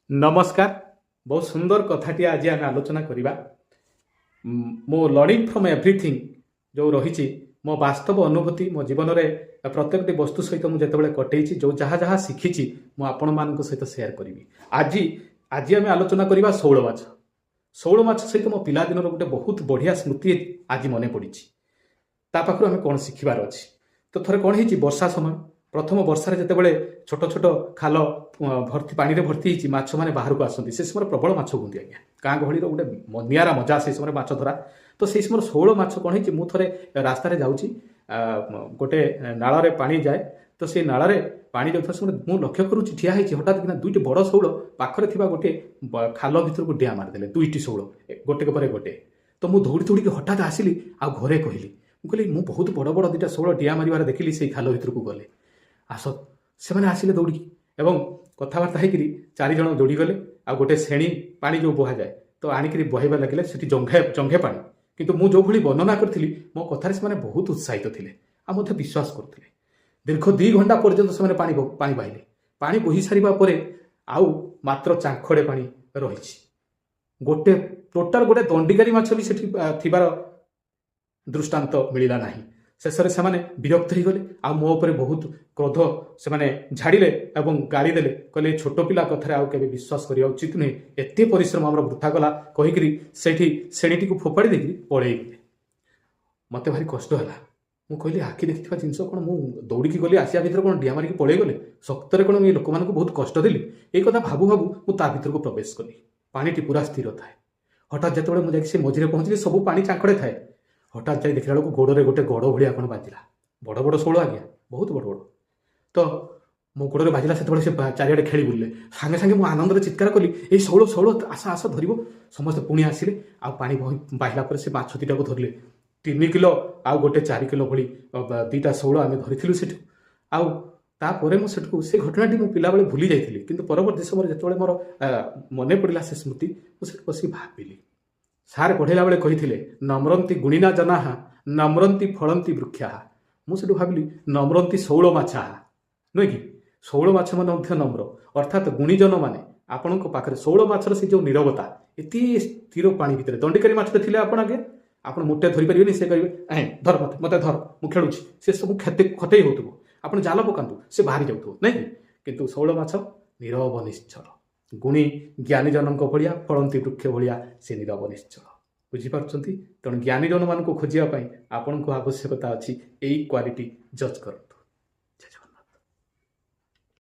नमस्कार। बहुत सुंदर कथाटी आज आम आलोचना करवा। मो लर्निंग फ्रॉम एवरीथिंग जो रही मो वास्तव अनुभूति मो जीवन में प्रत्येक वस्तु सहित मुझे कटे जो जहाँ जहाँ शिखी मुझे सहित सेयार करी। आज आज आम आलोचना करवा शौल माछ। शौल माछ सहित मो पिलादिन गोटे बहुत बढ़िया स्मृति आज मन पड़ी। पाखु आम कौन शिखबार अच्छी। तो थे कौन हो वर्षा समय प्रथम वर्षार जिते छोट छोट खाल भर्ती पानी रे भर्ती होती माछ मैंने बाहर को आसती से समय प्रबल माछ बुंदी आज्ञा गाँ गहली गोटे निरा मजा से समय माछ धरा। तो से समय शौल माछ कौन हो मुझे रास्तार जाऊँगी गोटे नाल पानी जाए तो से नाल पानी जाता समय मुझे लक्ष्य करुँच ठिया होती हठात कि दुईट बड़ शौल पाखरे गोटे खाल भर को डिया मारिदे दुईट शौल गोटे पर गोटे। तो मुझे दौड़ी दौड़ी हठात आसिली आ घरे कहली मुझे मुझे बहुत बड़ बड़ दुईटा शौल डिया मार देखिली से खाल भर को गले आस से मैंने आसिले दौड़ी एवं कथबार्ता होकर चार जन दौड़ी गले आ गोटे श्रेणी पानी जो बुहा जाए तो आणिक बहवा लगे से जंघे जंघे पानी किंतु मु जो भली वर्णना करी मो कथार से बहुत उत्साहित थे आ मध्य विश्वास करते। दीर्घ 2 घंटा पर्यंत से पानी बहले पानी बोही सारा पर आउ मात्र चाखड़े पानी रही गोटे टोटाल गोटे दंडिकारी माछ भी सेठी थिबार दृष्टांत मिलला नहीं। शेष से विरक्त हो गले आ मो उपर बहुत क्रोध से झाड़िले एवं गाड़ी देले कहले छोट पिला कथार आउ केबे विश्वास करिया उचित नुहे एते परिश्रम आमर वृथा गला कहीकि सेठी श्रेणीटी को फोपाड़ी देकि पड़े गले। मत भारी कष्ट है मु कहली आखि देखि जिनस कौन मु दौड़ी गली आसिया भर कौन डिया मारिक पड़े गले सप्तरे कौन ये लोक मानक बहुत कष्ट देली ये कथा भाबू भाबू मु ता भीतर को प्रवेश कली। पानीटी पूरा स्थिर थाए हठात जो मुझे से मझे पहुँचली सब पानी चाखड़े थाए हठात जाए देखला बेलू गोड़े गोटे गड़ भाया कौन बाजिला बड़ बड़ शौल आज्ञा बहुत बड़ बड़। तो मो गोड़े बाजिला से चारिड़े खेली बुलले सांगे सांगे मु आनंद चित्कार कली ये शौल शौल आस आस धर समस्त पुणी आसिले आ पानी बाहिला पर से माछ दुईटा को धरले 3 किलो आ गोटे 4 किलो भली दुईटा शौल आम धरी से से घटनाटी मो पिला बेले भूली जाइली किंतु परवर्ती समय जो मोर मन पड़ा से स्मृति मुझे बस भाविली। सारे पढ़ेला बेले कही नम्रंती गुणिना जनाहा नम्रंती फलंती वृक्षा मुझे भाविली नम्रंती शौल माछा नुहे कि शौल माछ मैंने नम्र अर्थात गुणीजन मैंने आपण पाखे शौल माछर से जो नीरवता एति स्थिर पानी भितर दंडिकारी माछ थे आपण आगे आप मोटे धरी पारे से कहे धर मत मत धर मुझे खेलुची से सब खतई हो आप जाल पकातु से बाहरी जाऊ नहीं किंतु शौल माछ नीरव निश्चल गुणी ज्ञानी जनों भाया फलंती वृक्ष भाया से नीरव निश्चल बुझीपार। तेणु ज्ञानी जन मान खोजापी आपण को आवश्यकता अच्छी यही क्वालिटी जज कर।